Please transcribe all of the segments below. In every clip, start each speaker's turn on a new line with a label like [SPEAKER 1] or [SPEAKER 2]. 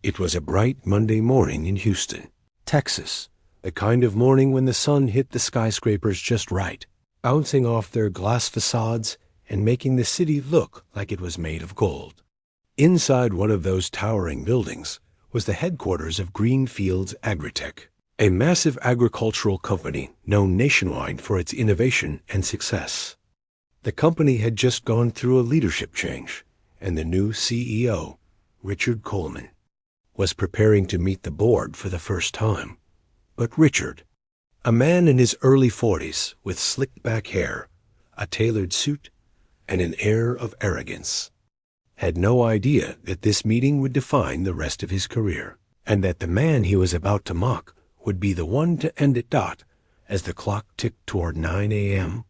[SPEAKER 1] It was a bright Monday morning in Houston, Texas, the kind of morning when the sun hit the skyscrapers just right, bouncing off their glass facades and making the city look like it was made of gold. Inside one of those towering buildings was the headquarters of Greenfields Agritech, a massive agricultural company known nationwide for its innovation and success. The company had just gone through a leadership change, and the new CEO, Richard Coleman, was preparing to meet the board for the first time. But Richard, a man in his early 40s with slicked-back hair, a tailored suit, and an air of arrogance, had no idea that this meeting would define the rest of his career, and that the man he was about to mock would be the one to end it as the clock ticked toward 9 a.m.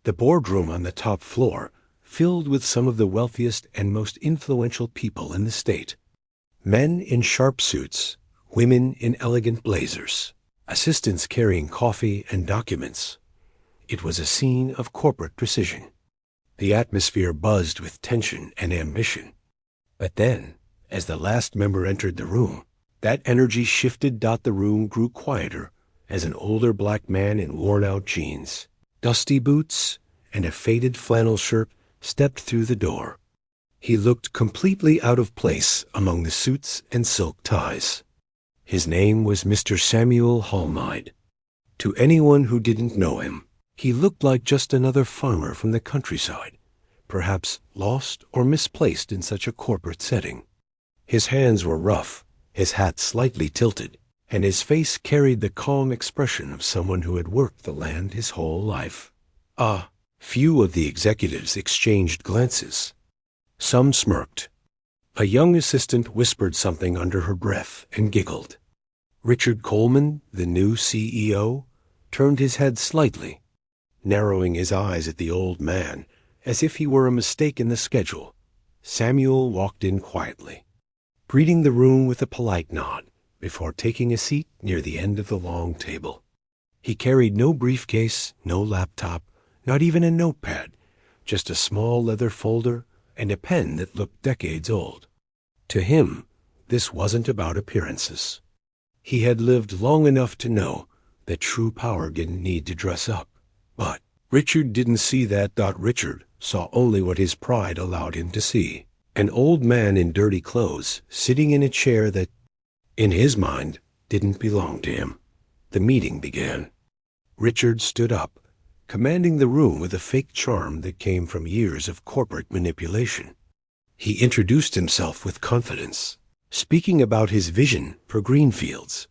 [SPEAKER 1] The boardroom on the top floor filled with some of the wealthiest and most influential people in the state. Men in sharp suits, women in elegant blazers, assistants carrying coffee and documents. It was a scene of corporate precision. The atmosphere buzzed with tension and ambition. But then, as the last member entered the room, that energy shifted. The room grew quieter as an older black man in worn-out jeans, dusty boots, and a faded flannel shirt stepped through the door. He looked completely out of place among the suits and silk ties. His name was Mr. Samuel Hulmide. To anyone who didn't know him, he looked like just another farmer from the countryside, perhaps lost or misplaced in such a corporate setting. His hands were rough, his hat slightly tilted, and his face carried the calm expression of someone who had worked the land his whole life. Few of the executives exchanged glances. Some smirked. A young assistant whispered something under her breath and giggled. Richard Coleman, the new CEO, turned his head slightly, narrowing his eyes at the old man as if he were a mistake in the schedule. Samuel walked in quietly, greeting the room with a polite nod before taking a seat near the end of the long table. He carried no briefcase, no laptop, not even a notepad, just a small leather folder and a pen that looked decades old. To him, this wasn't about appearances. He had lived long enough to know that true power didn't need to dress up. But Richard didn't see that. Richard saw only what his pride allowed him to see. An old man in dirty clothes sitting in a chair that, in his mind, didn't belong to him. The meeting began. Richard stood up, commanding the room with a fake charm that came from years of corporate manipulation. He introduced himself with confidence, speaking about his vision for Greenfields,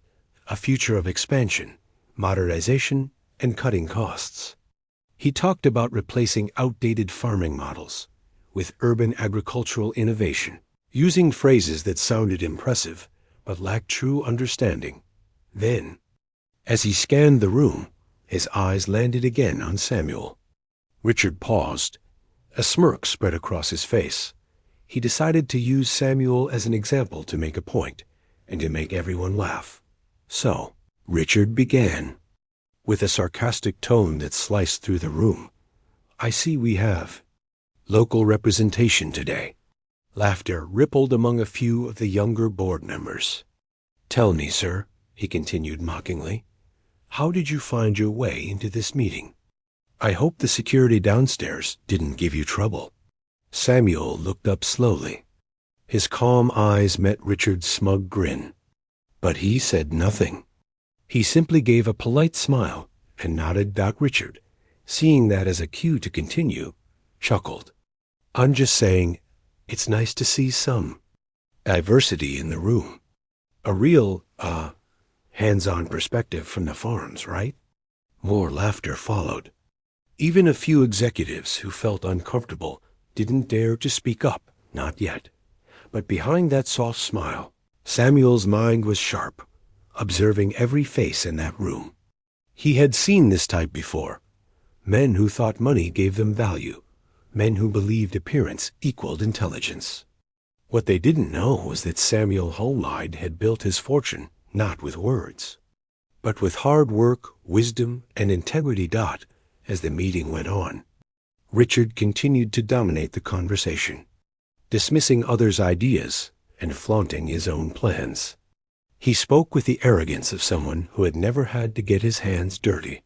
[SPEAKER 1] a future of expansion, modernization, and cutting costs. He talked about replacing outdated farming models with urban agricultural innovation, using phrases that sounded impressive but lacked true understanding. Then, as he scanned the room, his eyes landed again on Samuel. Richard paused. A smirk spread across his face. He decided to use Samuel as an example to make a point and to make everyone laugh. So, Richard began, with a sarcastic tone that sliced through the room. "I see we have local representation today." Laughter rippled among a few of the younger board members. "Tell me, sir," he continued mockingly, "how did you find your way into this meeting? I hope the security downstairs didn't give you trouble." Samuel looked up slowly. His calm eyes met Richard's smug grin. But he said nothing. He simply gave a polite smile and nodded. Richard, seeing that as a cue to continue, chuckled. "I'm just saying, it's nice to see some diversity in the room. A real, hands-on perspective from the farms, right?" More laughter followed. Even a few executives who felt uncomfortable didn't dare to speak up, not yet. But behind that soft smile, Samuel's mind was sharp, observing every face in that room. He had seen this type before. Men who thought money gave them value. Men who believed appearance equaled intelligence. What they didn't know was that Samuel Hulmide had built his fortune not with words, but with hard work, wisdom, and integrity. As the meeting went on, Richard continued to dominate the conversation, dismissing others' ideas and flaunting his own plans. He spoke with the arrogance of someone who had never had to get his hands dirty.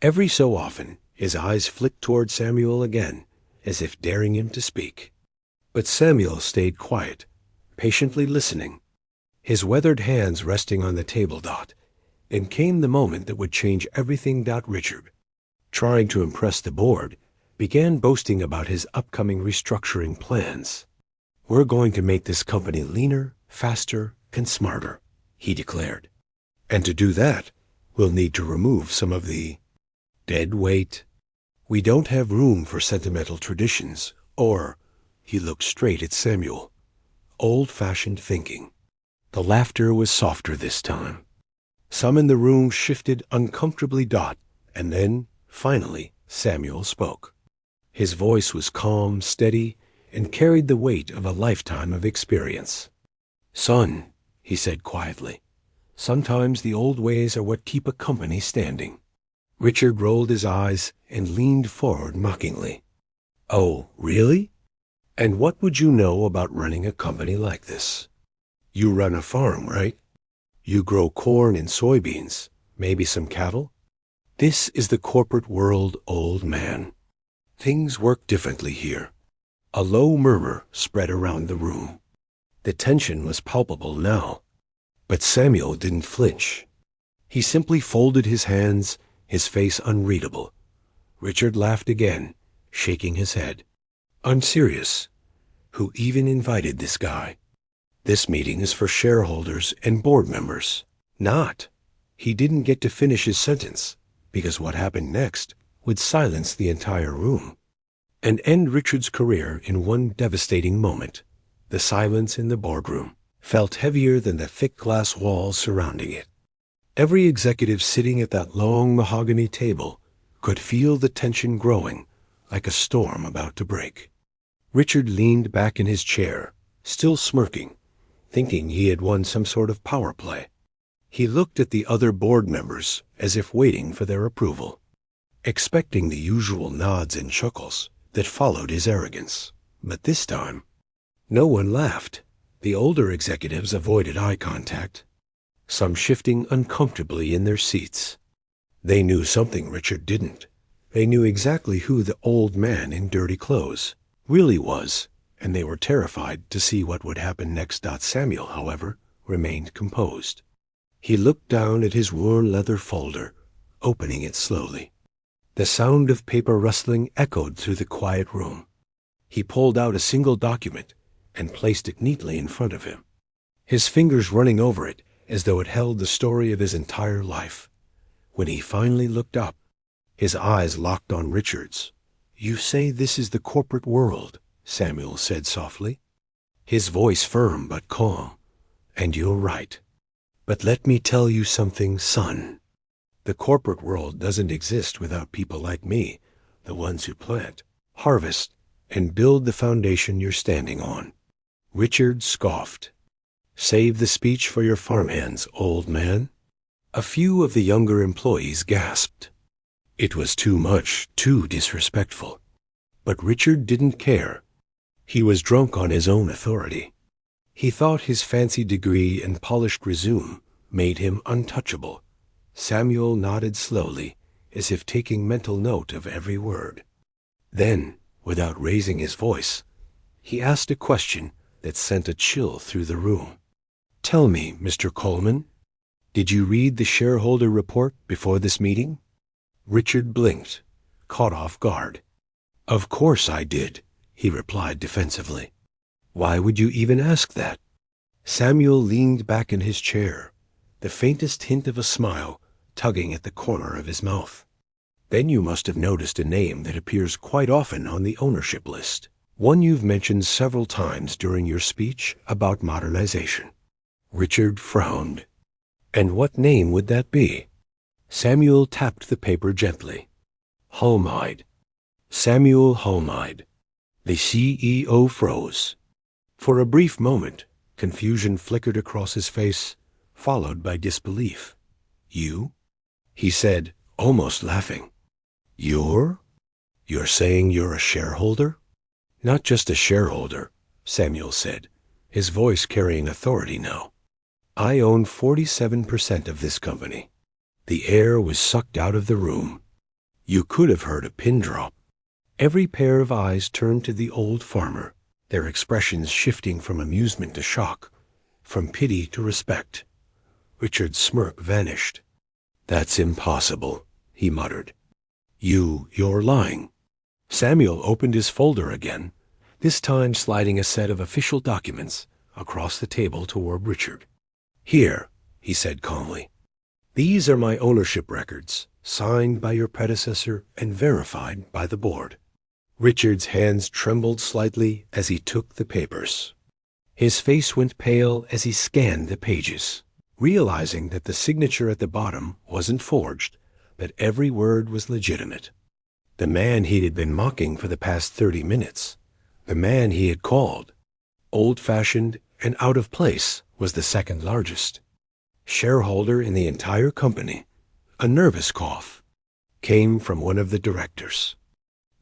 [SPEAKER 1] Every so often, his eyes flicked toward Samuel again, as if daring him to speak. But Samuel stayed quiet, patiently listening, his weathered hands resting on the table dot. And came the moment that would change everything. Richard, trying to impress the board, began boasting about his upcoming restructuring plans. "We're going to make this company leaner, faster, and smarter," he declared. "And to do that, we'll need to remove some of the dead weight. We don't have room for sentimental traditions, or," he looked straight at Samuel, "old-fashioned thinking." The laughter was softer this time. Some in the room shifted uncomfortably. And then, finally, Samuel spoke. His voice was calm, steady, and carried the weight of a lifetime of experience. "Son," he said quietly, "sometimes the old ways are what keep a company standing." Richard rolled his eyes and leaned forward mockingly. "Oh, really? And what would you know about running a company like this? You run a farm, right? You grow corn and soybeans, maybe some cattle? This is the corporate world, old man. Things work differently here." A low murmur spread around the room. The tension was palpable now. But Samuel didn't flinch. He simply folded his hands, his face unreadable. Richard laughed again, shaking his head. "I'm serious. Who even invited this guy? This meeting is for shareholders and board members, not." He didn't get to finish his sentence, because what happened next would silence the entire room and end Richard's career in one devastating moment. The silence in the boardroom felt heavier than the thick glass walls surrounding it. Every executive sitting at that long mahogany table could feel the tension growing, like a storm about to break. Richard leaned back in his chair, still smirking, thinking he had won some sort of power play. He looked at the other board members as if waiting for their approval, expecting the usual nods and chuckles that followed his arrogance. But this time, no one laughed. The older executives avoided eye contact, some shifting uncomfortably in their seats. They knew something Richard didn't. They knew exactly who the old man in dirty clothes really was, and they were terrified to see what would happen next. Samuel, however, remained composed. He looked down at his worn leather folder, opening it slowly. The sound of paper rustling echoed through the quiet room. He pulled out a single document and placed it neatly in front of him, his fingers running over it as though it held the story of his entire life. When he finally looked up, his eyes locked on Richard's. "You say this is the corporate world," Samuel said softly, his voice firm but calm. "And you're right. But let me tell you something, son. The corporate world doesn't exist without people like me, the ones who plant, harvest, and build the foundation you're standing on." Richard scoffed. "Save the speech for your farmhands, old man." A few of the younger employees gasped. It was too much, too disrespectful. But Richard didn't care. He was drunk on his own authority. He thought his fancy degree and polished resume made him untouchable. Samuel nodded slowly, as if taking mental note of every word. Then, without raising his voice, he asked a question that sent a chill through the room. "Tell me, Mr. Coleman, did you read the shareholder report before this meeting?" Richard blinked, caught off guard. "Of course I did," he replied defensively. "Why would you even ask that?" Samuel leaned back in his chair, the faintest hint of a smile tugging at the corner of his mouth. "Then you must have noticed a name that appears quite often on the ownership list, one you've mentioned several times during your speech about modernization." Richard frowned. "And what name would that be?" Samuel tapped the paper gently. "Hulmide. Samuel Hulmide." The CEO froze. For a brief moment, confusion flickered across his face, followed by disbelief. "You?" he said, almost laughing. You're saying you're a shareholder?" "Not just a shareholder," Samuel said, his voice carrying authority now. "I own 47% of this company." The air was sucked out of the room. You could have heard a pin drop. Every pair of eyes turned to the old farmer, their expressions shifting from amusement to shock, from pity to respect. Richard's smirk vanished. "That's impossible," he muttered. You're lying." Samuel opened his folder again, this time sliding a set of official documents across the table toward Richard. "Here," he said calmly. "These are my ownership records, signed by your predecessor and verified by the board." Richard's hands trembled slightly as he took the papers. His face went pale as he scanned the pages, realizing that the signature at the bottom wasn't forged, but every word was legitimate. The man he had been mocking for the past 30 minutes, the man he had called old-fashioned and out of place, was the second largest shareholder in the entire company. A nervous cough came from one of the directors.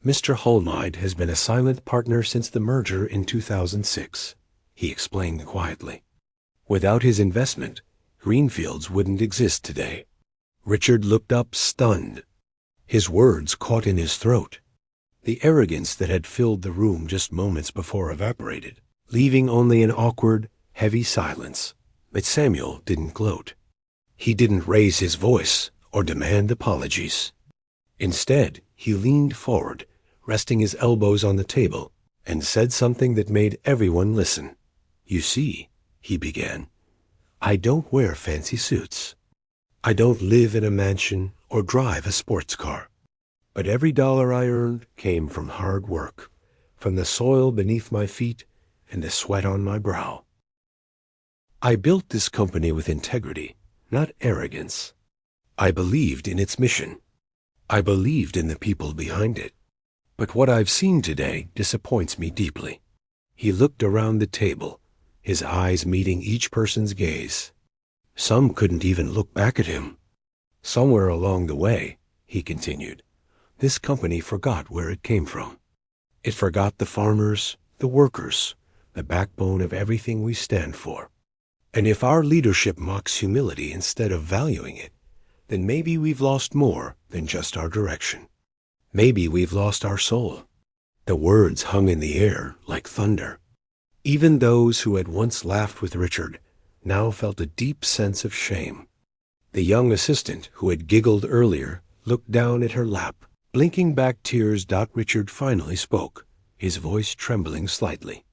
[SPEAKER 1] "Mr. Hulmide has been a silent partner since the merger in 2006, he explained quietly. "Without his investment, Greenfields wouldn't exist today." Richard looked up, stunned. His words caught in his throat. The arrogance that had filled the room just moments before evaporated, leaving only an awkward, heavy silence. But Samuel didn't gloat. He didn't raise his voice or demand apologies. Instead, he leaned forward, resting his elbows on the table, and said something that made everyone listen. "You see," he began, "I don't wear fancy suits. I don't live in a mansion or drive a sports car. But every dollar I earned came from hard work, from the soil beneath my feet and the sweat on my brow. I built this company with integrity, not arrogance. I believed in its mission. I believed in the people behind it. But what I've seen today disappoints me deeply." He looked around the table, his eyes meeting each person's gaze. Some couldn't even look back at him. "Somewhere along the way," he continued, "this company forgot where it came from. It forgot the farmers, the workers, the backbone of everything we stand for. And if our leadership mocks humility instead of valuing it, then maybe we've lost more than just our direction. Maybe we've lost our soul." The words hung in the air like thunder. Even those who had once laughed with Richard now felt a deep sense of shame. The young assistant who had giggled earlier looked down at her lap, blinking back tears. Richard finally spoke, his voice trembling slightly.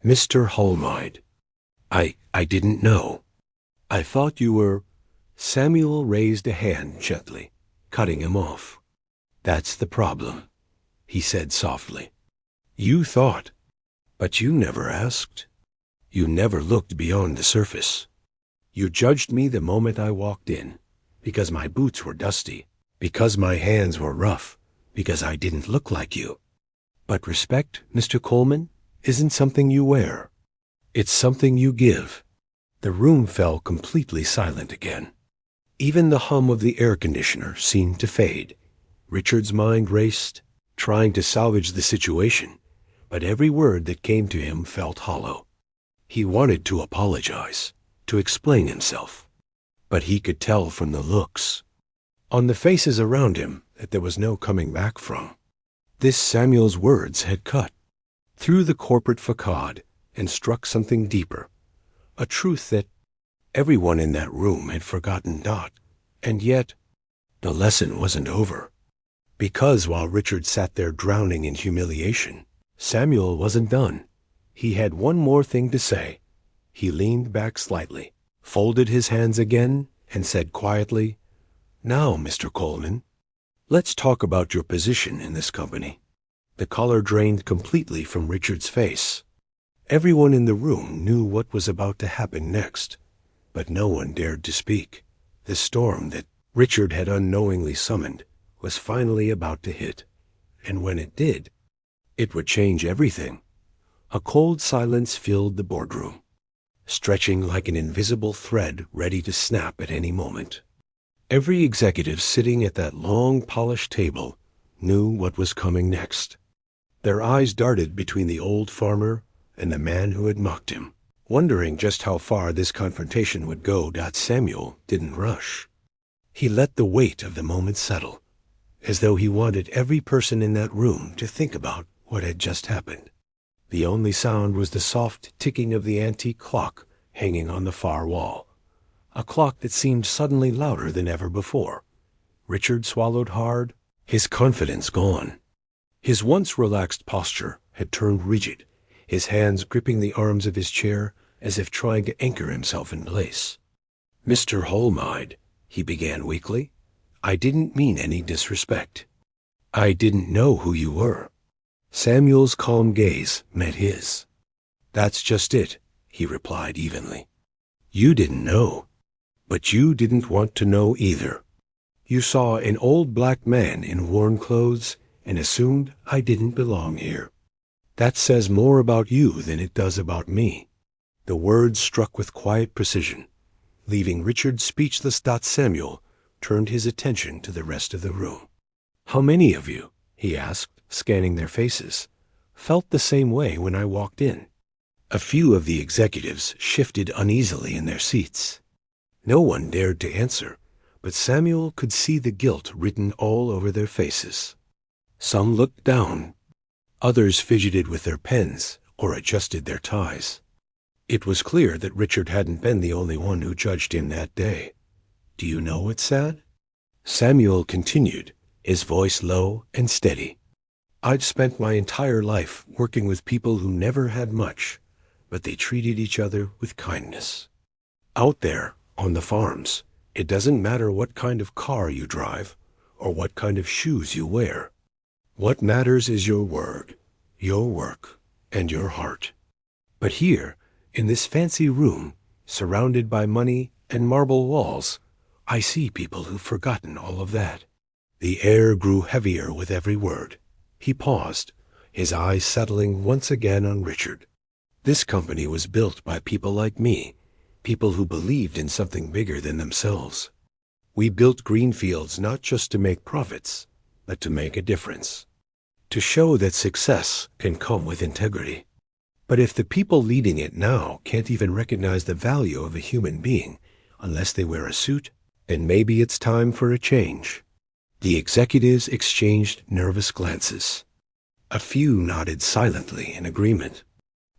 [SPEAKER 1] "Mr. Hulmide, I didn't know. I thought you were—" Samuel raised a hand gently, cutting him off. "That's the problem," he said softly. "You thought, but you never asked. You never looked beyond the surface. You judged me the moment I walked in, because my boots were dusty, because my hands were rough, because I didn't look like you. But respect, Mr. Coleman, isn't something you wear. It's something you give." The room fell completely silent again. Even the hum of the air conditioner seemed to fade. Richard's mind raced, trying to salvage the situation, but every word that came to him felt hollow. He wanted to apologize, to explain himself, but he could tell from the looks on the faces around him that there was no coming back from. This Samuel's words had cut through the corporate facade and struck something deeper, a truth that everyone in that room had forgotten. And yet, the lesson wasn't over. Because while Richard sat there drowning in humiliation, Samuel wasn't done. He had one more thing to say. He leaned back slightly, folded his hands again, and said quietly, "Now, Mr. Coleman, let's talk about your position in this company." The color drained completely from Richard's face. Everyone in the room knew what was about to happen next, but no one dared to speak. The storm that Richard had unknowingly summoned was finally about to hit, and when it did, it would change everything. A cold silence filled the boardroom, stretching like an invisible thread ready to snap at any moment. Every executive sitting at that long, polished table knew what was coming next. Their eyes darted between the old farmer and the man who had mocked him. Wondering just how far this confrontation would go, Samuel didn't rush. He let the weight of the moment settle, as though he wanted every person in that room to think about what had just happened. The only sound was the soft ticking of the antique clock hanging on the far wall, a clock that seemed suddenly louder than ever before. Richard swallowed hard, his confidence gone. His once relaxed posture had turned rigid, his hands gripping the arms of his chair as if trying to anchor himself in place. "Mr. Hulmide," he began weakly, "I didn't mean any disrespect. I didn't know who you were." Samuel's calm gaze met his. "That's just it," he replied evenly. "You didn't know, but you didn't want to know either. You saw an old black man in worn clothes and assumed I didn't belong here. That says more about you than it does about me." The words struck with quiet precision, leaving Richard speechless. Samuel turned his attention to the rest of the room. "How many of you," he asked, scanning their faces, "felt the same way when I walked in?" A few of the executives shifted uneasily in their seats. No one dared to answer, but Samuel could see the guilt written all over their faces. Some looked down. Others fidgeted with their pens or adjusted their ties. It was clear that Richard hadn't been the only one who judged him that day. "Do you know what's sad?" Samuel continued, his voice low and steady. "I'd spent my entire life working with people who never had much, but they treated each other with kindness. Out there, on the farms, it doesn't matter what kind of car you drive or what kind of shoes you wear. What matters is your word, your work, and your heart. But here, in this fancy room, surrounded by money and marble walls, I see people who've forgotten all of that." The air grew heavier with every word. He paused, his eyes settling once again on Richard. "This company was built by people like me, people who believed in something bigger than themselves. We built Greenfields not just to make profits, but to make a difference, to show that success can come with integrity. But if the people leading it now can't even recognize the value of a human being unless they wear a suit, then maybe it's time for a change." The executives exchanged nervous glances. A few nodded silently in agreement.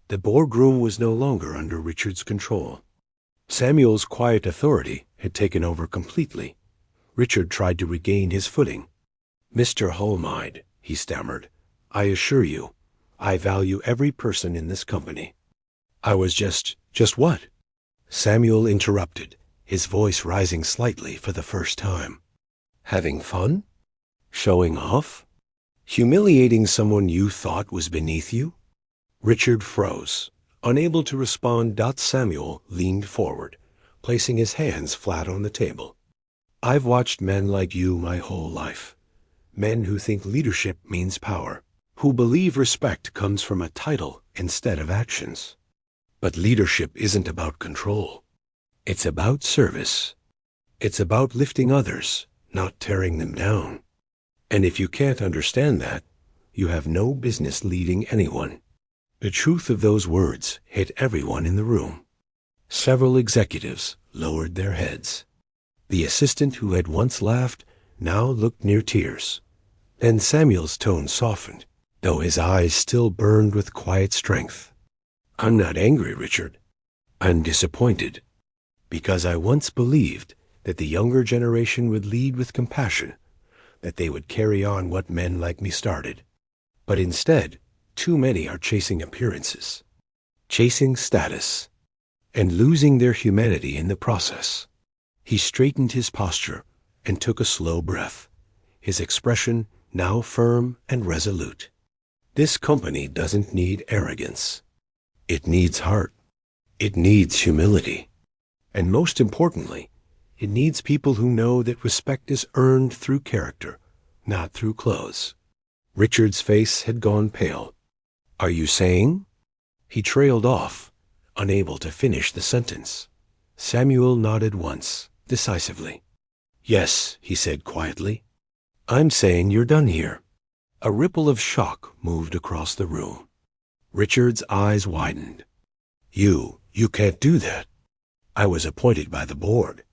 [SPEAKER 1] The boardroom was no longer under Richard's control. Samuel's quiet authority had taken over completely. Richard tried to regain his footing. "Mr. Hulmide," he stammered, "I assure you, I value every person in this company." "I was just what?" Samuel interrupted, his voice rising slightly for the first time. "Having fun? Showing off? Humiliating someone you thought was beneath you?" Richard froze, unable to respond. Samuel leaned forward, placing his hands flat on the table. "I've watched men like you my whole life. Men who think leadership means power, who believe respect comes from a title instead of actions. But leadership isn't about control. It's about service. It's about lifting others, not tearing them down. And if you can't understand that, you have no business leading anyone." The truth of those words hit everyone in the room. Several executives lowered their heads. The assistant who had once laughed now looked near tears. Then Samuel's tone softened, though his eyes still burned with quiet strength. "I'm not angry, Richard. I'm disappointed, because I once believed that the younger generation would lead with compassion, that they would carry on what men like me started. But instead, too many are chasing appearances, chasing status, and losing their humanity in the process." He straightened his posture and took a slow breath, his expression now firm and resolute. "This company doesn't need arrogance. It needs heart. It needs humility. And most importantly, it needs people who know that respect is earned through character, not through clothes." Richard's face had gone pale. "Are you saying?" He trailed off, unable to finish the sentence. Samuel nodded once, decisively. "Yes," he said quietly. "I'm saying you're done here." A ripple of shock moved across the room. Richard's eyes widened. You "You can't do that. I was appointed by the board."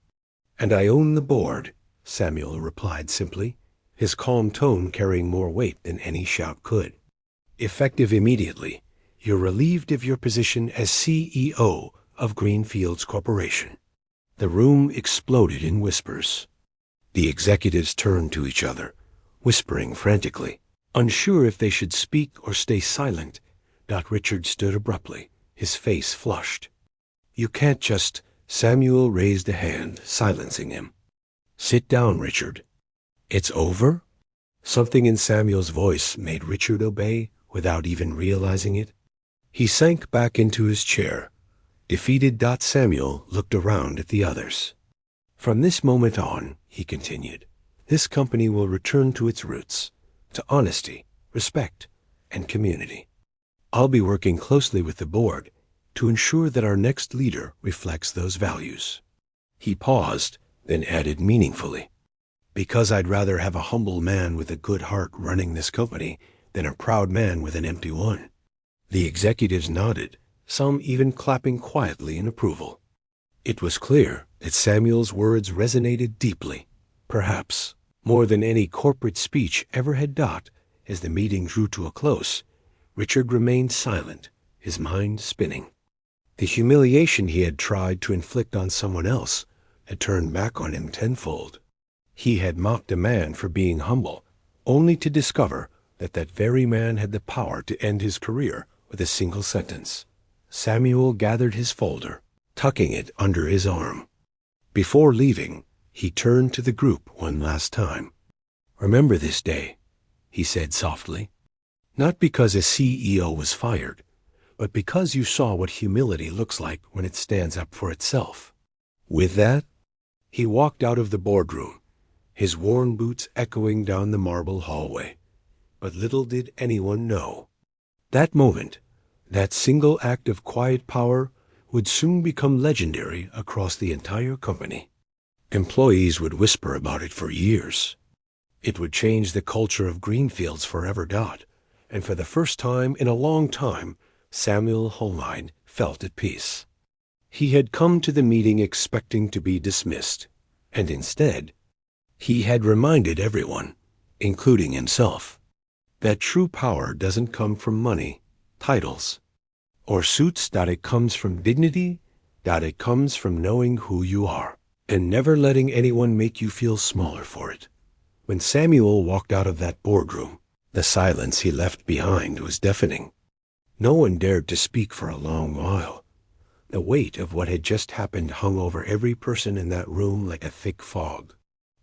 [SPEAKER 1] "And I own the board," Samuel replied simply, his calm tone carrying more weight than any shout could. "Effective immediately, you're relieved of your position as CEO of Greenfields Corporation." The room exploded in whispers. The executives turned to each other, whispering frantically. Unsure if they should speak or stay silent, Richard stood abruptly, his face flushed. "You can't just—" Samuel raised a hand, silencing him. "Sit down, Richard." "It's over?" Something in Samuel's voice made Richard obey without even realizing it. He sank back into his chair. Defeated. Samuel looked around at the others. "From this moment on," he continued, "this company will return to its roots, to honesty, respect, and community. I'll be working closely with the board to ensure that our next leader reflects those values." He paused, then added meaningfully, "Because I'd rather have a humble man with a good heart running this company than a proud man with an empty one." The executives nodded, some even clapping quietly in approval. It was clear that Samuel's words resonated deeply, perhaps more than any corporate speech ever had. As the meeting drew to a close, Richard remained silent, his mind spinning. The humiliation he had tried to inflict on someone else had turned back on him tenfold. He had mocked a man for being humble, only to discover that that very man had the power to end his career with a single sentence. Samuel gathered his folder, tucking it under his arm. Before leaving, he turned to the group one last time. "Remember this day," he said softly. "Not because a CEO was fired, but because you saw what humility looks like when it stands up for itself." With that, he walked out of the boardroom, his worn boots echoing down the marble hallway. But little did anyone know, that moment, that single act of quiet power, would soon become legendary across the entire company. Employees would whisper about it for years. It would change the culture of Greenfields forever. And for the first time in a long time, Samuel Hulmide felt at peace. He had come to the meeting expecting to be dismissed, and instead, he had reminded everyone, including himself, that true power doesn't come from money, titles, or suits. It comes from dignity. It comes from knowing who you are, and never letting anyone make you feel smaller for it. When Samuel walked out of that boardroom, the silence he left behind was deafening. No one dared to speak for a long while. The weight of what had just happened hung over every person in that room like a thick fog.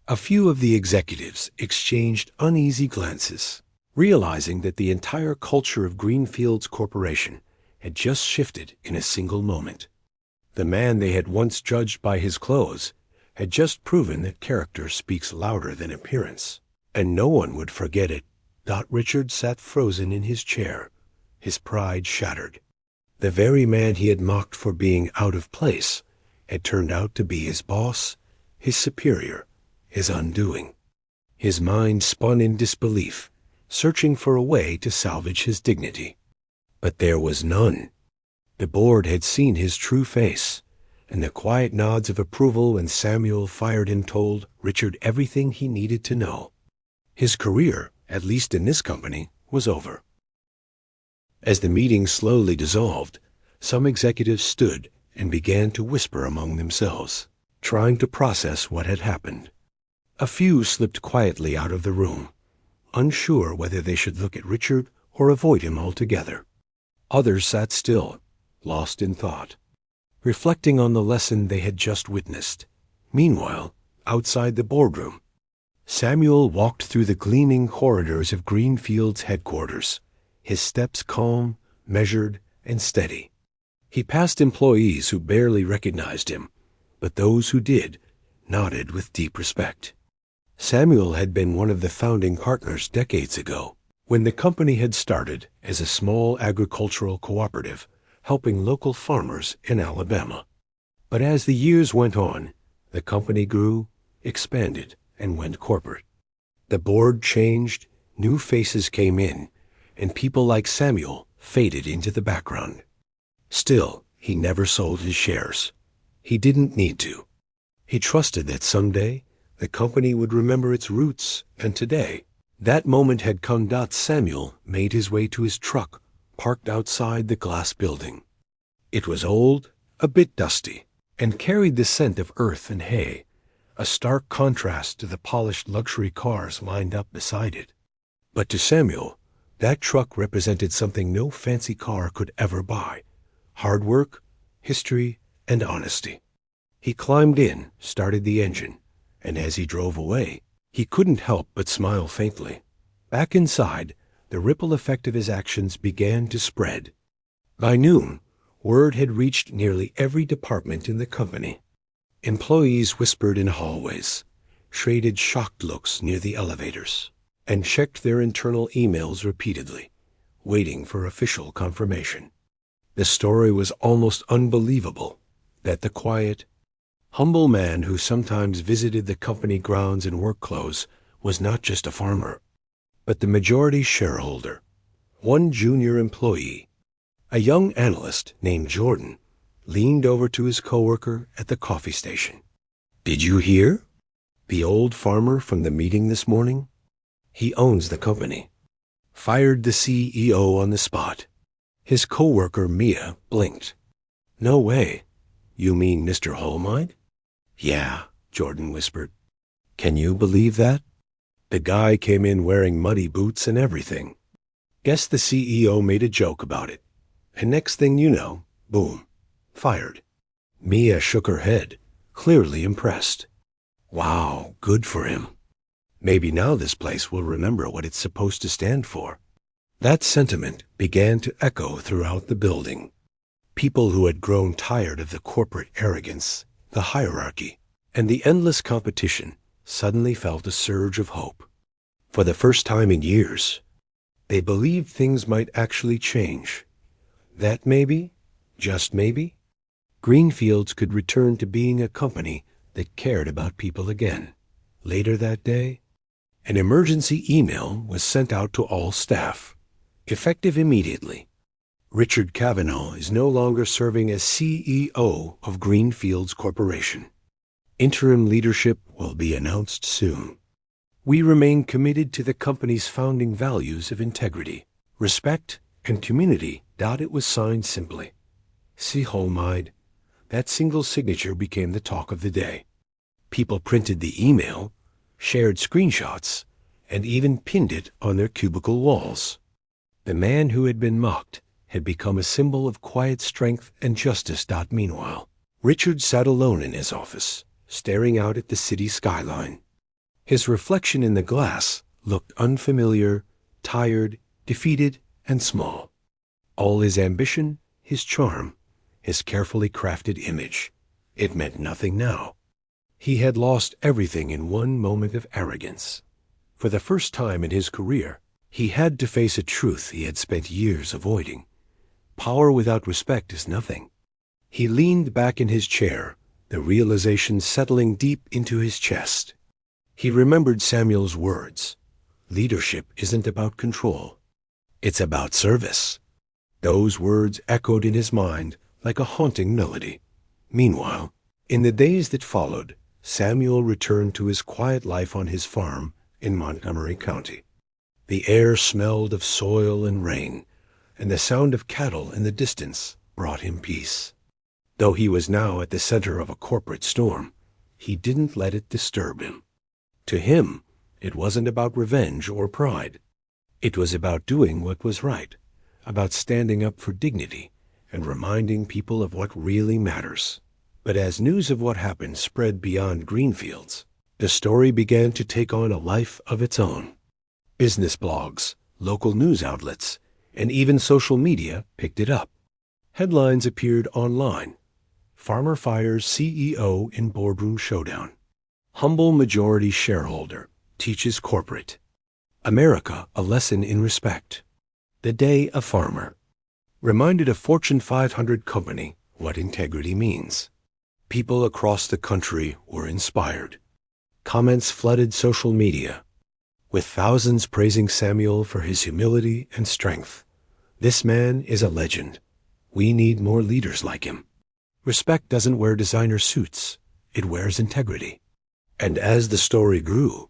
[SPEAKER 1] A few of the executives exchanged uneasy glances, realizing that the entire culture of Greenfields Corporation had just shifted in a single moment. The man they had once judged by his clothes had just proven that character speaks louder than appearance, and no one would forget it. Richard sat frozen in his chair, his pride shattered. The very man he had mocked for being out of place had turned out to be his boss, his superior, his undoing. His mind spun in disbelief, searching for a way to salvage his dignity. But there was none. The board had seen his true face, and the quiet nods of approval when Samuel fired him told Richard everything he needed to know. His career, at least in this company, was over. As the meeting slowly dissolved, some executives stood and began to whisper among themselves, trying to process what had happened. A few slipped quietly out of the room, unsure whether they should look at Richard or avoid him altogether. Others sat still, lost in thought, reflecting on the lesson they had just witnessed. Meanwhile, outside the boardroom, Samuel walked through the gleaming corridors of Greenfield's headquarters, his steps calm, measured, and steady. He passed employees who barely recognized him, but those who did nodded with deep respect. Samuel had been one of the founding partners decades ago, when the company had started as a small agricultural cooperative, helping local farmers in Alabama. But as the years went on, the company grew, expanded, and went corporate. The board changed, new faces came in, and people like Samuel faded into the background. Still, He never sold his shares. He didn't need to. He trusted that someday the company would remember its roots, and today that moment had come. Samuel made his way to his truck, parked outside the glass building. It was old, a bit dusty, and carried the scent of earth and hay, a stark contrast to the polished luxury cars lined up beside it. But to Samuel, that truck represented something no fancy car could ever buy: hard work, history, and honesty. He climbed in, started the engine, and as he drove away, he couldn't help but smile faintly. Back inside, the ripple effect of his actions began to spread. By noon, word had reached nearly every department in the company. Employees whispered in hallways, traded shocked looks near the elevators, and checked their internal emails repeatedly, waiting for official confirmation. The story was almost unbelievable that the quiet, humble man who sometimes visited the company grounds in work clothes was not just a farmer, but the majority shareholder, one junior employee. A young analyst named Jordan leaned over to his coworker at the coffee station. "Did you hear? The old farmer from the meeting this morning? He owns the company. Fired the CEO on the spot." His coworker Mia blinked. "No way. You mean Mr. Hulmide?" "Yeah," Jordan whispered. "Can you believe that? The guy came in wearing muddy boots and everything. Guess the CEO made a joke about it. And next thing you know, boom, fired." Mia shook her head, clearly impressed. "Wow, good for him. Maybe now this place will remember what it's supposed to stand for." That sentiment began to echo throughout the building. People who had grown tired of the corporate arrogance, the hierarchy, and the endless competition suddenly felt a surge of hope. For the first time in years, they believed things might actually change. That maybe, just maybe, Greenfields could return to being a company that cared about people again. Later that day, an emergency email was sent out to all staff, effective immediately. Richard Cavanaugh is no longer serving as CEO of Greenfields Corporation. Interim leadership will be announced soon. We remain committed to the company's founding values of integrity, respect, and community. It was signed simply. See Hulmide. That single signature became the talk of the day. People printed the email, shared screenshots, and even pinned it on their cubicle walls. The man who had been mocked had become a symbol of quiet strength and justice. Meanwhile, Richard sat alone in his office, staring out at the city skyline. His reflection in the glass looked unfamiliar, tired, defeated, and small. All his ambition, his charm, his carefully crafted image, it meant nothing now. He had lost everything in one moment of arrogance. For the first time in his career, he had to face a truth he had spent years avoiding. Power without respect is nothing. He leaned back in his chair, the realization settling deep into his chest. He remembered Samuel's words: "Leadership isn't about control. It's about service." Those words echoed in his mind like a haunting melody. Meanwhile, in the days that followed, Samuel returned to his quiet life on his farm in Montgomery County. The air smelled of soil and rain, and the sound of cattle in the distance brought him peace. Though he was now at the center of a corporate storm, he didn't let it disturb him. To him, it wasn't about revenge or pride. It was about doing what was right, about standing up for dignity and reminding people of what really matters. But as news of what happened spread beyond Greenfields, the story began to take on a life of its own. Business blogs, local news outlets, and even social media picked it up. Headlines appeared online: "Farmer fires CEO in boardroom showdown." "Humble majority shareholder teaches corporate." "America, a lesson in respect." "The day a farmer reminded a Fortune 500 company what integrity means." People across the country were inspired. Comments flooded social media, with thousands praising Samuel for his humility and strength. "This man is a legend. We need more leaders like him. Respect doesn't wear designer suits. It wears integrity. And as the story grew,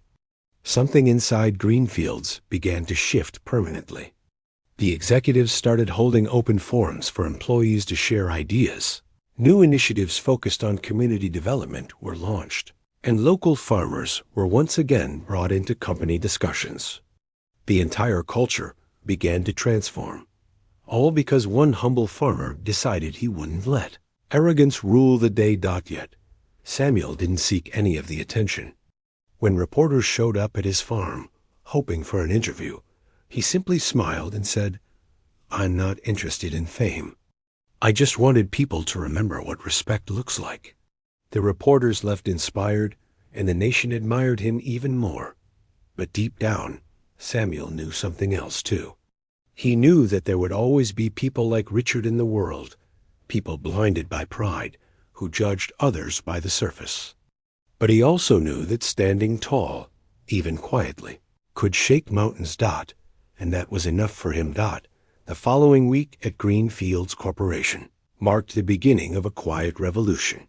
[SPEAKER 1] something inside Greenfields began to shift permanently. The executives started holding open forums for employees to share ideas. New initiatives focused on community development were launched, and local farmers were once again brought into company discussions. The entire culture began to transform, all because one humble farmer decided he wouldn't let arrogance rule the day. Yet, Samuel didn't seek any of the attention. When reporters showed up at his farm, hoping for an interview, he simply smiled and said, "I'm not interested in fame. I just wanted people to remember what respect looks like." The reporters left inspired, and the nation admired him even more. But deep down, Samuel knew something else too. He knew that there would always be people like Richard in the world, people blinded by pride, who judged others by the surface. But he also knew that standing tall, even quietly, could shake mountains. And that was enough for him. The following week at Greenfields Corporation marked the beginning of a quiet revolution.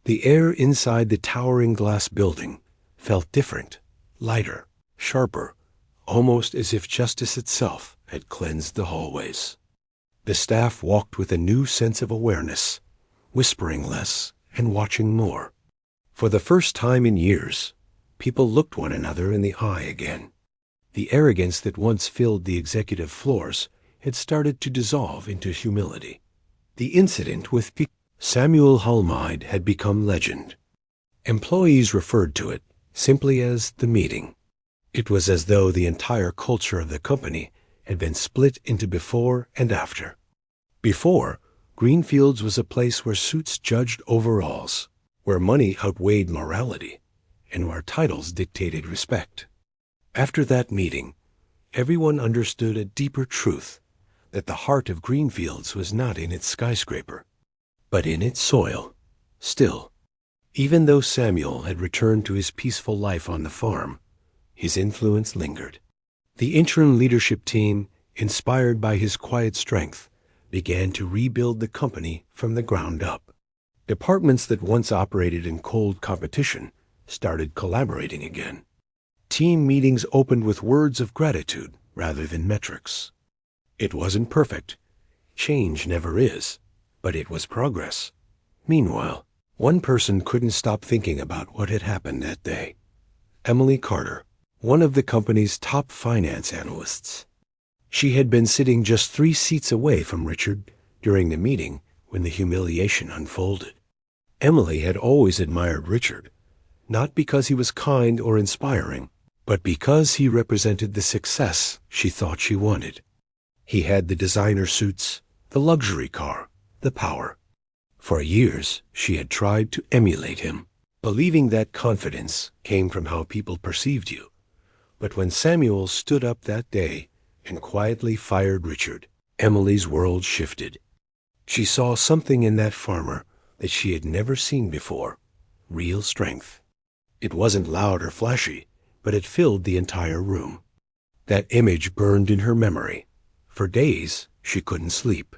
[SPEAKER 1] The air inside the towering glass building felt different, lighter, sharper, almost as if justice itself had cleansed the hallways. The staff walked with a new sense of awareness, whispering less and watching more. For the first time in years, people looked one another in the eye again. The arrogance that once filled the executive floors had started to dissolve into humility. The incident with Samuel Hulmide had become legend. Employees referred to it simply as the meeting. It was as though the entire culture of the company had been split into before and after. Before, Greenfields was a place where suits judged overalls, where money outweighed morality, and where titles dictated respect. After that meeting, everyone understood a deeper truth, that the heart of Greenfields was not in its skyscraper, but in its soil. Still, even though Samuel had returned to his peaceful life on the farm, his influence lingered. The interim leadership team, inspired by his quiet strength, began to rebuild the company from the ground up. Departments that once operated in cold competition started collaborating again. Team meetings opened with words of gratitude rather than metrics. It wasn't perfect. Change never is, but it was progress. Meanwhile, one person couldn't stop thinking about what had happened that day. Emily Carter, one of the company's top finance analysts. She had been sitting just 3 seats away from Richard during the meeting when the humiliation unfolded. Emily had always admired Richard, not because he was kind or inspiring, but because he represented the success she thought she wanted. He had the designer suits, the luxury car, the power. For years, she had tried to emulate him, believing that confidence came from how people perceived you. But when Samuel stood up that day and quietly fired Richard, Emily's world shifted. She saw something in that farmer that she had never seen before, real strength. It wasn't loud or flashy, but it filled the entire room. That image burned in her memory. For days, she couldn't sleep.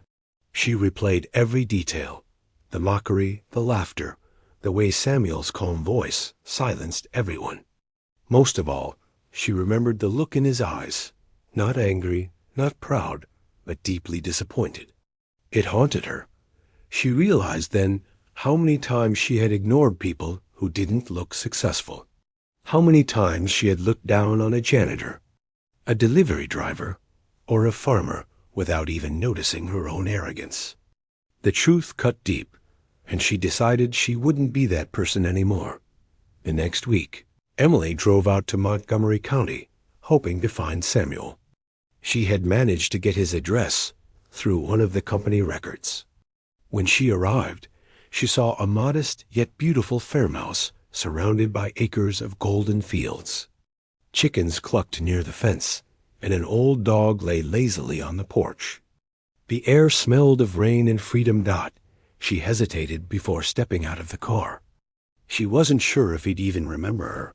[SPEAKER 1] She replayed every detail, the mockery, the laughter, the way Samuel's calm voice silenced everyone. Most of all, she remembered the look in his eyes, not angry, not proud, but deeply disappointed. It haunted her. She realized then how many times she had ignored people who didn't look successful. How many times she had looked down on a janitor, a delivery driver, or a farmer without even noticing her own arrogance. The truth cut deep, and she decided she wouldn't be that person anymore. The next week, Emily drove out to Montgomery County, hoping to find Samuel. She had managed to get his address through one of the company records. When she arrived, she saw a modest yet beautiful farmhouse surrounded by acres of golden fields. Chickens clucked near the fence, and an old dog lay lazily on the porch. The air smelled of rain and freedom. She hesitated before stepping out of the car. She wasn't sure if he'd even remember her,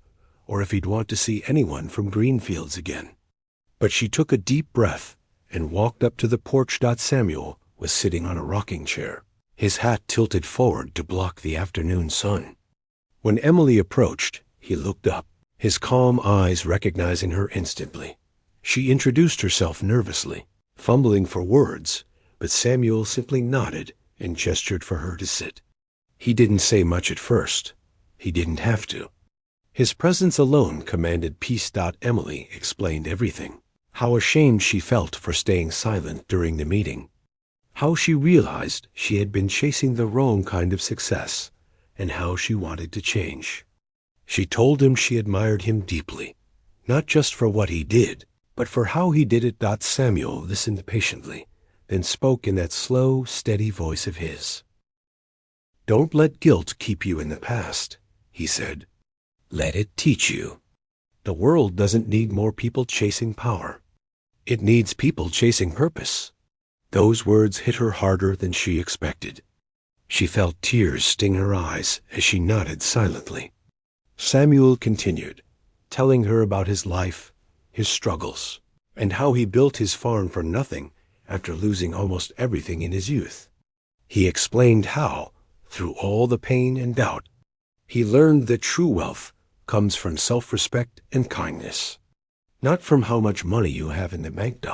[SPEAKER 1] or if he'd want to see anyone from Greenfields again. But she took a deep breath and walked up to the porch. Samuel was sitting on a rocking chair, his hat tilted forward to block the afternoon sun. When Emily approached, he looked up, his calm eyes recognizing her instantly. She introduced herself nervously, fumbling for words, but Samuel simply nodded and gestured for her to sit. He didn't say much at first. He didn't have to. His presence alone commanded peace. Emily explained everything. How ashamed she felt for staying silent during the meeting. How she realized she had been chasing the wrong kind of success, and how she wanted to change. She told him she admired him deeply, not just for what he did, but for how he did it. Samuel listened patiently, then spoke in that slow, steady voice of his. "Don't let guilt keep you in the past," he said. "Let it teach you. The world doesn't need more people chasing power. It needs people chasing purpose." Those words hit her harder than she expected. She felt tears sting her eyes as she nodded silently. Samuel continued, telling her about his life, his struggles, and how he built his farm for nothing after losing almost everything in his youth. He explained how, through all the pain and doubt, he learned that true wealth comes from self-respect and kindness, not from how much money you have in the bank.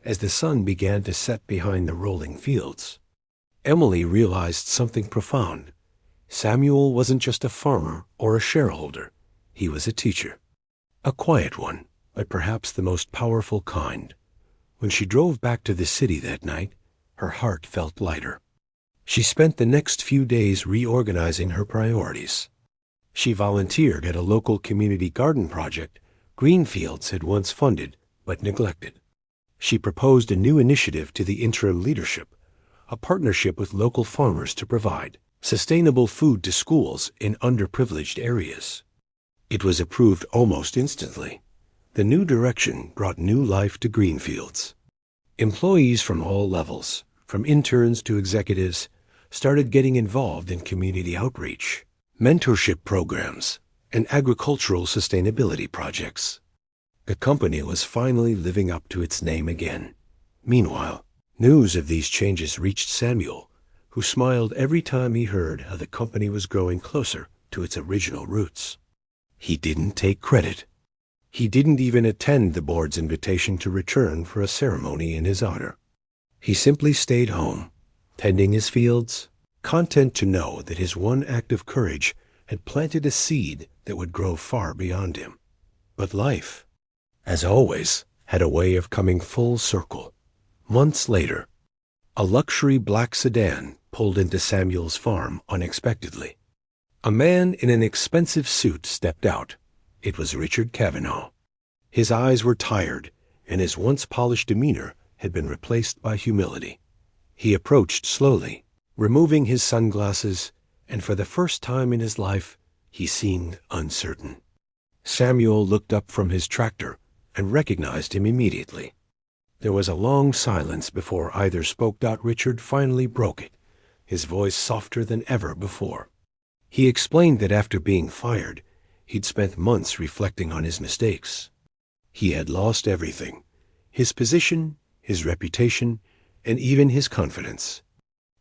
[SPEAKER 1] As the sun began to set behind the rolling fields, Emily realized something profound. Samuel wasn't just a farmer or a shareholder. He was a teacher. A quiet one, but perhaps the most powerful kind. When she drove back to the city that night, her heart felt lighter. She spent the next few days reorganizing her priorities. She volunteered at a local community garden project Greenfields had once funded but neglected. She proposed a new initiative to the interim leadership, a partnership with local farmers to provide sustainable food to schools in underprivileged areas. It was approved almost instantly. The new direction brought new life to Greenfields. Employees from all levels, from interns to executives, started getting involved in community outreach, mentorship programs, and agricultural sustainability projects. The company was finally living up to its name again. Meanwhile, news of these changes reached Samuel, who smiled every time he heard how the company was growing closer to its original roots. He didn't take credit. He didn't even attend the board's invitation to return for a ceremony in his honor. He simply stayed home, tending his fields, content to know that his one act of courage had planted a seed that would grow far beyond him. But life, as always, had a way of coming full circle. Months later, a luxury black sedan pulled into Samuel's farm unexpectedly. A man in an expensive suit stepped out. It was Richard Cavanaugh. His eyes were tired, and his once polished demeanor had been replaced by humility. He approached slowly, removing his sunglasses, and for the first time in his life, he seemed uncertain. Samuel looked up from his tractor and recognized him immediately. There was a long silence before either spoke. Richard finally broke it, his voice softer than ever before. He explained that after being fired, he'd spent months reflecting on his mistakes. He had lost everything: his position, his reputation, and even his confidence.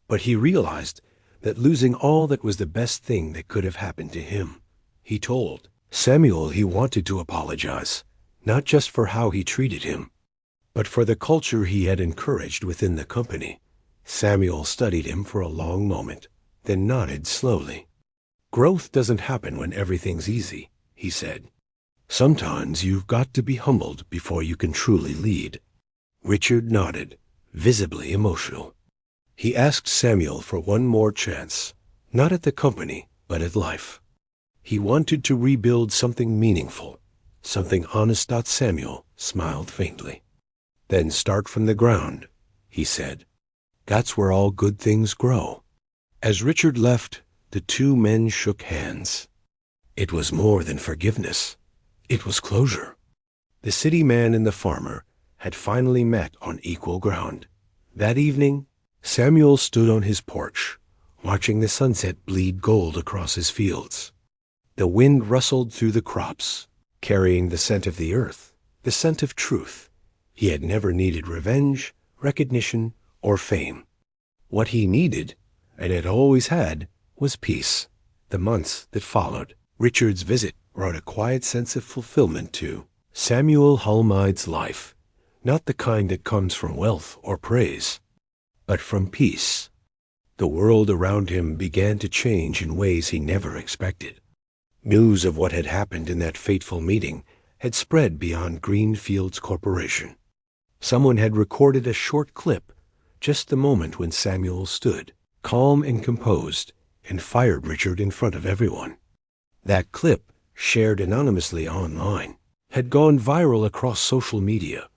[SPEAKER 1] But he realized that losing all that was the best thing that could have happened to him. He told Samuel he wanted to apologize, not just for how he treated him, but for the culture he had encouraged within the company. Samuel studied him for a long moment, then nodded slowly. "Growth doesn't happen when everything's easy," he said. "Sometimes you've got to be humbled before you can truly lead." Richard nodded, visibly emotional. He asked Samuel for one more chance, not at the company, but at life. He wanted to rebuild something meaningful, something honest. Samuel smiled faintly. "Then start from the ground," he said. "That's where all good things grow." As Richard left, the two men shook hands. It was more than forgiveness. It was closure. The city man and the farmer had finally met on equal ground. That evening, Samuel stood on his porch, watching the sunset bleed gold across his fields. The wind rustled through the crops, carrying the scent of the earth, the scent of truth. He had never needed revenge, recognition, or fame. What he needed, and had always had, was peace. The months that followed Richard's visit brought a quiet sense of fulfillment to Samuel Hulmide's life, not the kind that comes from wealth or praise, but from peace. The world around him began to change in ways he never expected. News of what had happened in that fateful meeting had spread beyond Greenfields Corporation. Someone had recorded a short clip, just the moment when Samuel stood, calm and composed, and fired Richard in front of everyone. That clip, shared anonymously online, had gone viral across social media.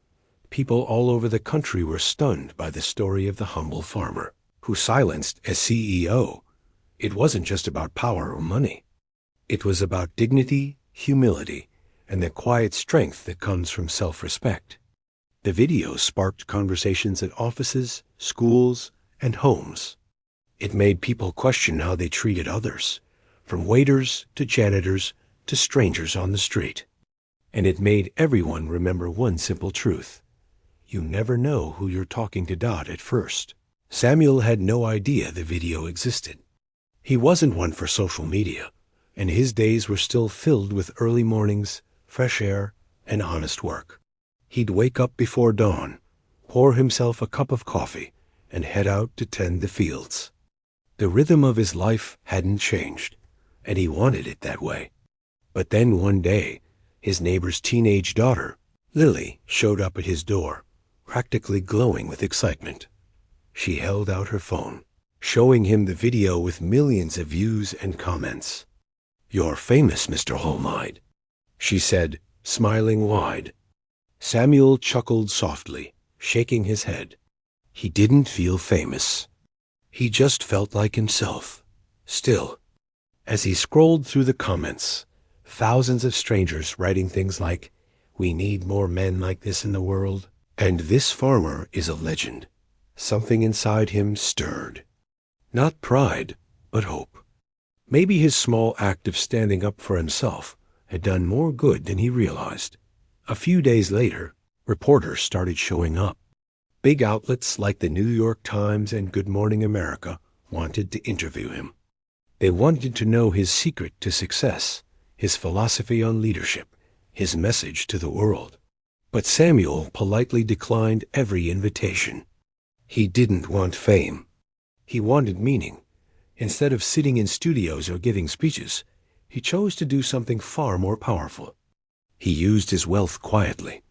[SPEAKER 1] People all over the country were stunned by the story of the humble farmer who silenced a CEO. It wasn't just about power or money. It was about dignity, humility, and the quiet strength that comes from self-respect. The video sparked conversations at offices, schools, and homes. It made people question how they treated others, from waiters to janitors to strangers on the street. And it made everyone remember one simple truth. You never know who you're talking to at first. Samuel had no idea the video existed. He wasn't one for social media, and his days were still filled with early mornings, fresh air, and honest work. He'd wake up before dawn, pour himself a cup of coffee, and head out to tend the fields. The rhythm of his life hadn't changed, and he wanted it that way. But then one day, his neighbor's teenage daughter, Lily, showed up at his door, practically glowing with excitement. She held out her phone, showing him the video with millions of views and comments. "You're famous, Mr. Hulmide," she said, smiling wide. Samuel chuckled softly, shaking his head. He didn't feel famous. He just felt like himself. Still, as he scrolled through the comments, thousands of strangers writing things like, "We need more men like this in the world," and "This farmer is a legend," something inside him stirred. Not pride, but hope. Maybe his small act of standing up for himself had done more good than he realized. A few days later, reporters started showing up. Big outlets like the New York Times and Good Morning America wanted to interview him. They wanted to know his secret to success, his philosophy on leadership, his message to the world. But Samuel politely declined every invitation. He didn't want fame. He wanted meaning. Instead of sitting in studios or giving speeches, he chose to do something far more powerful. He used his wealth quietly,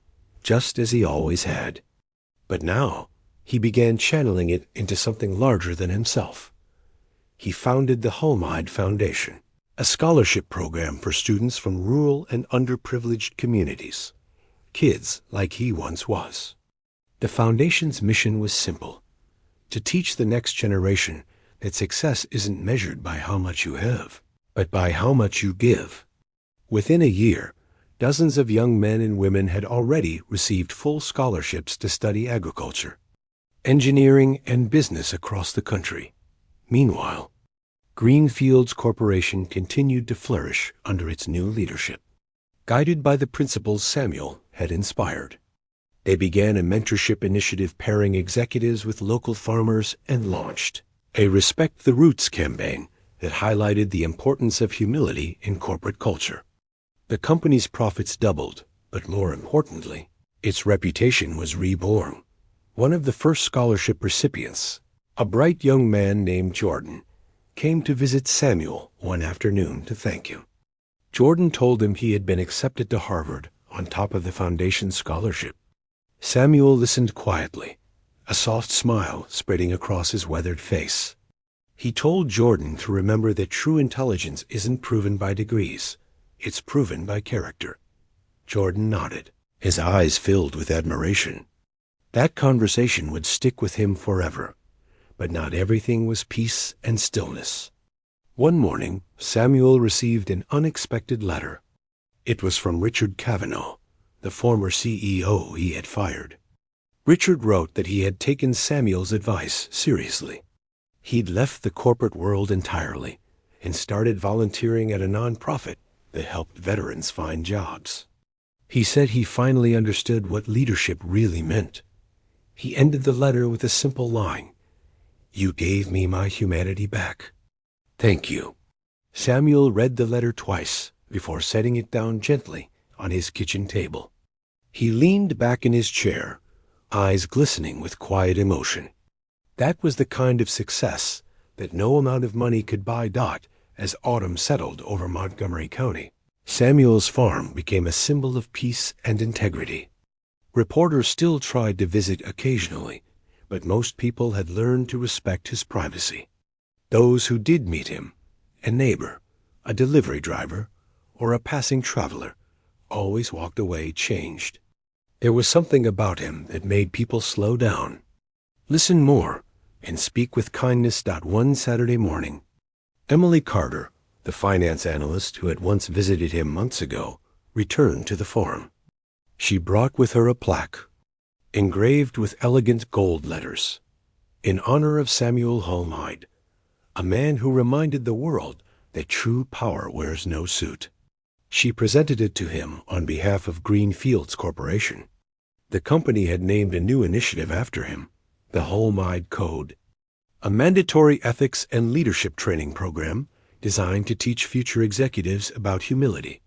[SPEAKER 1] just as he always had. But now, he began channeling it into something larger than himself. He founded the Hulmide Foundation, a scholarship program for students from rural and underprivileged communities, kids like he once was. The foundation's mission was simple: to teach the next generation that success isn't measured by how much you have, but by how much you give. Within a year, dozens of young men and women had already received full scholarships to study agriculture, engineering, and business across the country. Meanwhile, Greenfields Corporation continued to flourish under its new leadership, guided by the principles Samuel had inspired. They began a mentorship initiative pairing executives with local farmers and launched a Respect the Roots campaign that highlighted the importance of humility in corporate culture. The company's profits doubled, but more importantly, its reputation was reborn. One of the first scholarship recipients, a bright young man named Jordan, came to visit Samuel one afternoon to thank him. Jordan told him he had been accepted to Harvard on top of the foundation's scholarship. Samuel listened quietly, a soft smile spreading across his weathered face. He told Jordan to remember that true intelligence isn't proven by degrees, it's proven by character. Jordan nodded, his eyes filled with admiration. That conversation would stick with him forever, but not everything was peace and stillness. One morning, Samuel received an unexpected letter. It was from Richard Cavanaugh, the former CEO he had fired. Richard wrote that he had taken Samuel's advice seriously. He'd left the corporate world entirely and started volunteering at a nonprofit that helped veterans find jobs. He said he finally understood what leadership really meant. He ended the letter with a simple line: You gave me my humanity back. Thank you." Samuel read the letter twice before setting it down gently on his kitchen table. He leaned back in his chair, eyes glistening with quiet emotion. That was the kind of success that no amount of money could buy. As autumn settled over Montgomery County, Samuel's farm became a symbol of peace and integrity. Reporters still tried to visit occasionally, but most people had learned to respect his privacy. Those who did meet him, a neighbor, a delivery driver, or a passing traveler, always walked away changed. There was something about him that made people slow down, listen more, and speak with kindness. One Saturday morning, Emily Carter, the finance analyst who had once visited him months ago, returned to the farm. She brought with her a plaque, engraved with elegant gold letters, in honor of Samuel Hulmide, a man who reminded the world that true power wears no suit. She presented it to him on behalf of Green Fields Corporation. The company had named a new initiative after him, the Hulmide Code, a mandatory ethics and leadership training program designed to teach future executives about humility,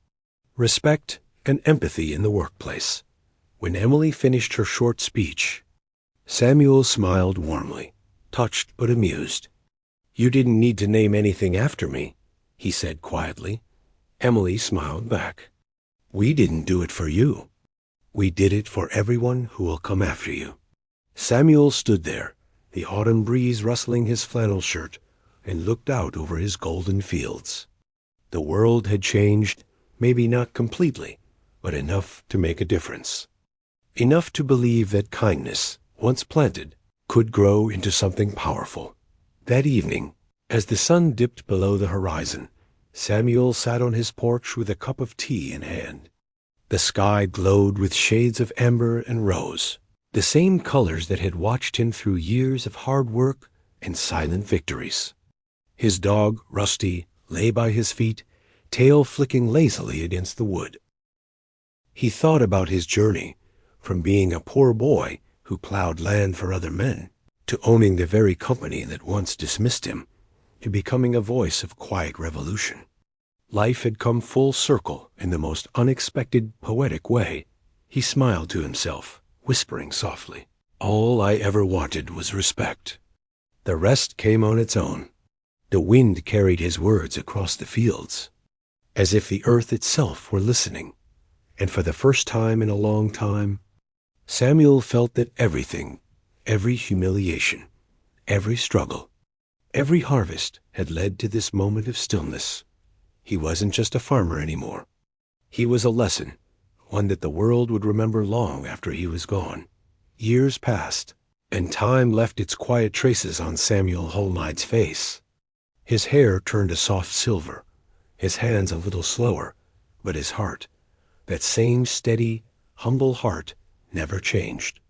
[SPEAKER 1] respect, and empathy in the workplace. When Emily finished her short speech, Samuel smiled warmly, touched but amused. "You didn't need to name anything after me," he said quietly. Emily smiled back. "We didn't do it for you. We did it for everyone who will come after you." Samuel stood there, the autumn breeze rustling his flannel shirt, and looked out over his golden fields. The world had changed, maybe not completely, but enough to make a difference. Enough to believe that kindness, once planted, could grow into something powerful. That evening, as the sun dipped below the horizon, Samuel sat on his porch with a cup of tea in hand. The sky glowed with shades of amber and rose, the same colors that had watched him through years of hard work and silent victories. His dog, Rusty, lay by his feet, tail flicking lazily against the wood. He thought about his journey, from being a poor boy who plowed land for other men, to owning the very company that once dismissed him, to becoming a voice of quiet revolution. Life had come full circle in the most unexpected, poetic way. He smiled to himself, whispering softly, "All I ever wanted was respect." The rest came on its own. The wind carried his words across the fields, as if the earth itself were listening. And for the first time in a long time, Samuel felt that everything, every humiliation, every struggle, every harvest had led to this moment of stillness. He wasn't just a farmer anymore. He was a lesson, one that the world would remember long after he was gone. Years passed, and time left its quiet traces on Samuel Hulmide's face. His hair turned a soft silver, his hands a little slower, but his heart, that same steady, humble heart, never changed.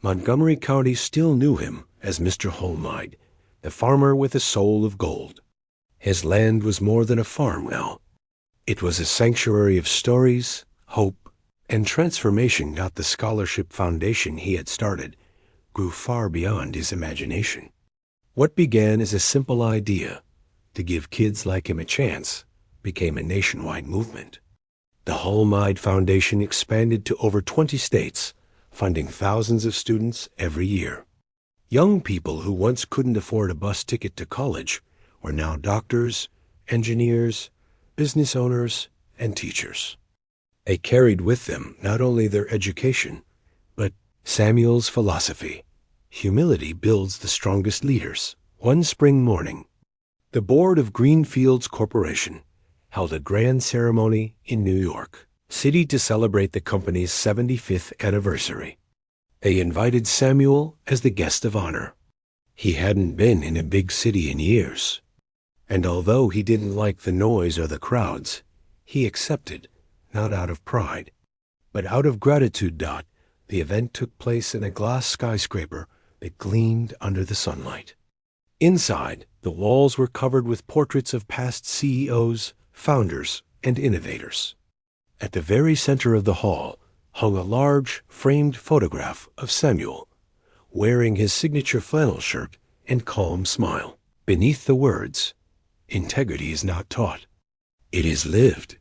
[SPEAKER 1] Montgomery County still knew him as Mr. Hulmide, the farmer with a soul of gold. His land was more than a farm now. It was a sanctuary of stories, hope, and transformation. The scholarship foundation he had started grew far beyond his imagination. What began as a simple idea, to give kids like him a chance, became a nationwide movement. The Hulmide Foundation expanded to over 20 states, funding thousands of students every year. Young people who once couldn't afford a bus ticket to college were now doctors, engineers, business owners, and teachers. They carried with them not only their education, but Samuel's philosophy. Humility builds the strongest leaders. One spring morning, the board of Green Fields Corporation held a grand ceremony in New York City to celebrate the company's 75th anniversary. They invited Samuel as the guest of honor. He hadn't been in a big city in years, and although he didn't like the noise or the crowds, he accepted, not out of pride, but out of gratitude. The event took place in a glass skyscraper that gleamed under the sunlight. Inside, the walls were covered with portraits of past CEOs, founders, and innovators. At the very center of the hall hung a large, framed photograph of Samuel, wearing his signature flannel shirt and calm smile. Beneath the words, "Integrity is not taught. It is lived."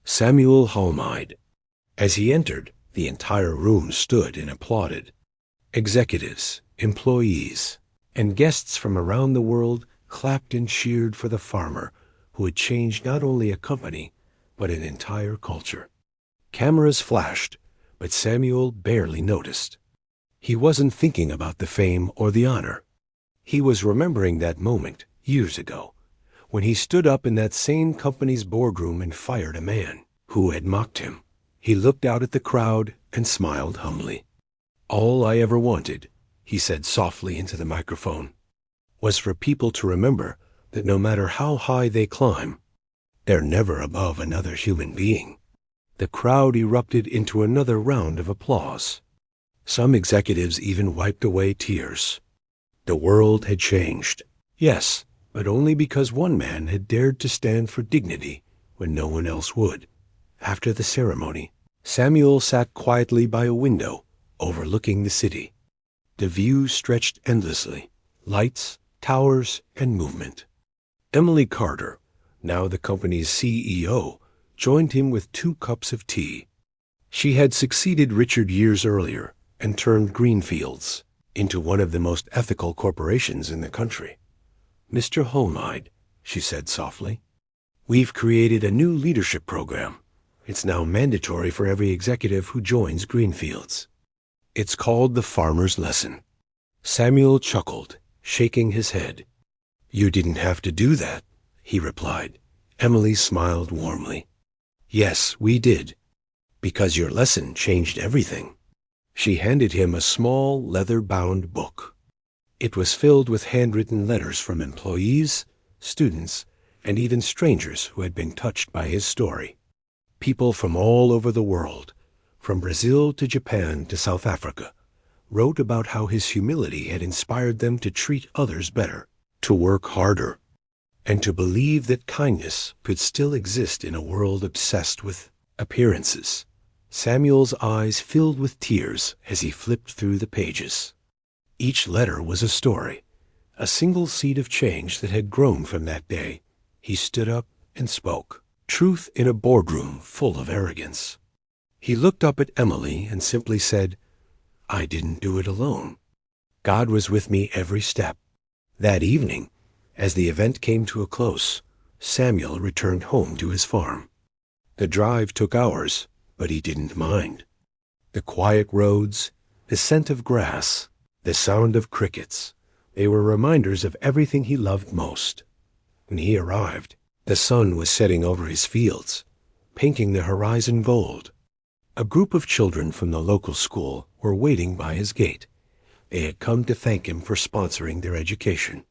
[SPEAKER 1] Samuel Hulmide. As he entered, the entire room stood and applauded. Executives, employees, and guests from around the world clapped and cheered for the farmer who had changed not only a company, but an entire culture. Cameras flashed, but Samuel barely noticed. He wasn't thinking about the fame or the honor. He was remembering that moment years ago, when he stood up in that same company's boardroom and fired a man who had mocked him. He looked out at the crowd and smiled humbly. "All I ever wanted," he said softly into the microphone, "was for people to remember that no matter how high they climb, they're never above another human being." The crowd erupted into another round of applause. Some executives even wiped away tears. The world had changed. Yes, but only because one man had dared to stand for dignity when no one else would. After the ceremony, Samuel sat quietly by a window overlooking the city. The view stretched endlessly, lights, towers, and movement. Emily Carter, now the company's CEO, joined him with 2 cups of tea. She had succeeded Richard years earlier and turned Greenfields into one of the most ethical corporations in the country. "Mr. Hulmide," she said softly, "we've created a new leadership program. It's now mandatory for every executive who joins Greenfields. It's called the Farmer's Lesson." Samuel chuckled, shaking his head. "You didn't have to do that," he replied. Emily smiled warmly. "Yes, we did, because your lesson changed everything." She handed him a small, leather-bound book. It was filled with handwritten letters from employees, students, and even strangers who had been touched by his story. People from all over the world, from Brazil to Japan to South Africa, wrote about how his humility had inspired them to treat others better, to work harder, and to believe that kindness could still exist in a world obsessed with appearances. Samuel's eyes filled with tears as he flipped through the pages. Each letter was a story, a single seed of change that had grown from that day. He stood up and spoke. Truth in a boardroom full of arrogance. He looked up at Emily and simply said, "I didn't do it alone. God was with me every step." That evening, as the event came to a close, Samuel returned home to his farm. The drive took hours, but he didn't mind. The quiet roads, the scent of grass, the sound of crickets, they were reminders of everything he loved most. When he arrived, the sun was setting over his fields, painting the horizon gold. A group of children from the local school were waiting by his gate. They had come to thank him for sponsoring their education.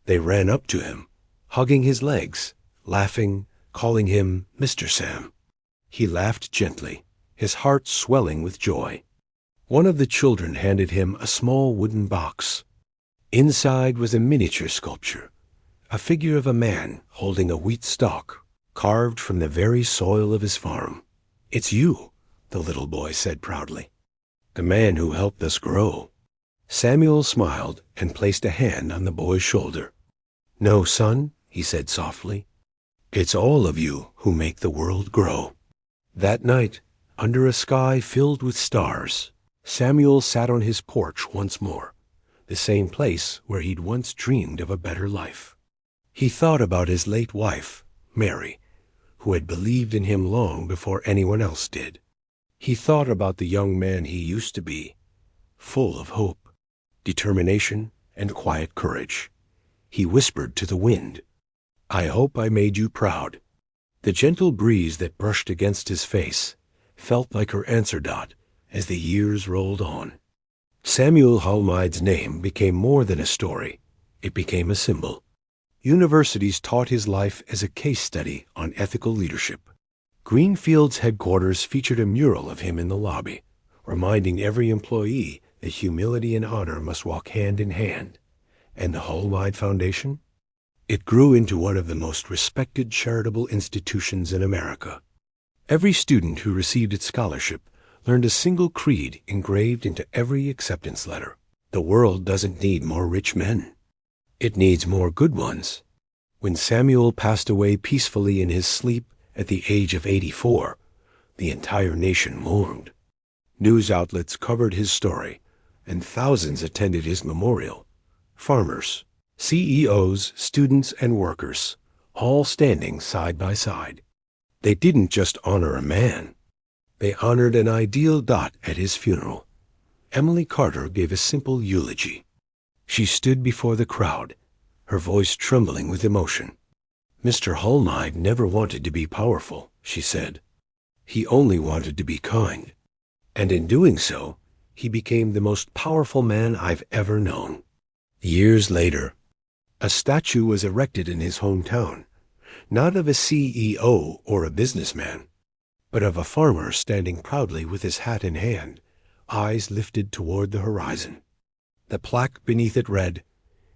[SPEAKER 1] They ran up to him, hugging his legs, laughing, calling him Mr. Sam. He laughed gently, his heart swelling with joy. One of the children handed him a small wooden box. Inside was a miniature sculpture, a figure of a man holding a wheat stalk, carved from the very soil of his farm. "It's you," the little boy said proudly. "The man who helped us grow." Samuel smiled and placed a hand on the boy's shoulder. "No, son," he said softly. "It's all of you who make the world grow." That night, under a sky filled with stars, Samuel sat on his porch once more, the same place where he'd once dreamed of a better life. He thought about his late wife, Mary, who had believed in him long before anyone else did. He thought about the young man he used to be, full of hope, determination, and quiet courage. He whispered to the wind, "I hope I made you proud." The gentle breeze that brushed against his face felt like her answer dot as the years rolled on. Samuel Hulmide's name became more than a story. It became a symbol. Universities taught his life as a case study on ethical leadership. Greenfield's headquarters featured a mural of him in the lobby, reminding every employee that humility and honor must walk hand in hand. And the Hulmide Foundation? It grew into one of the most respected charitable institutions in America. Every student who received its scholarship learned a single creed engraved into every acceptance letter. The world doesn't need more rich men. It needs more good ones. When Samuel passed away peacefully in his sleep at the age of 84, the entire nation mourned. News outlets covered his story, and thousands attended his memorial. Farmers, CEOs, students, and workers, all standing side by side. They didn't just honor a man. They honored an ideal. At his funeral, Emily Carter gave a simple eulogy. She stood before the crowd, her voice trembling with emotion. "Mr. Hulmide never wanted to be powerful," she said. "He only wanted to be kind. And in doing so, he became the most powerful man I've ever known." Years later, a statue was erected in his hometown, not of a CEO or a businessman, but of a farmer standing proudly with his hat in hand, eyes lifted toward the horizon. The plaque beneath it read,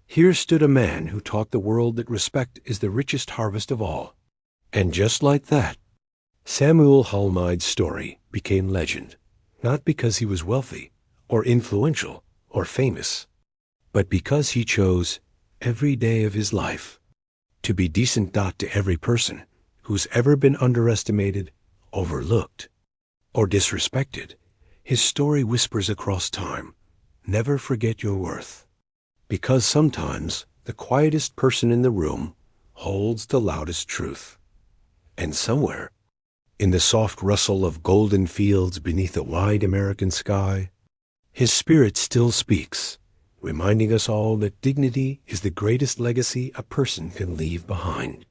[SPEAKER 1] "Here stood a man who taught the world that respect is the richest harvest of all." And just like that, Samuel Hulmide's story became legend, not because he was wealthy or influential or famous, but because he chose every day of his life to be decent. To every person who's ever been underestimated, overlooked, or disrespected, his story whispers across time, never forget your worth. Because sometimes the quietest person in the room holds the loudest truth. And somewhere, in the soft rustle of golden fields beneath a wide American sky, his spirit still speaks, reminding us all that dignity is the greatest legacy a person can leave behind.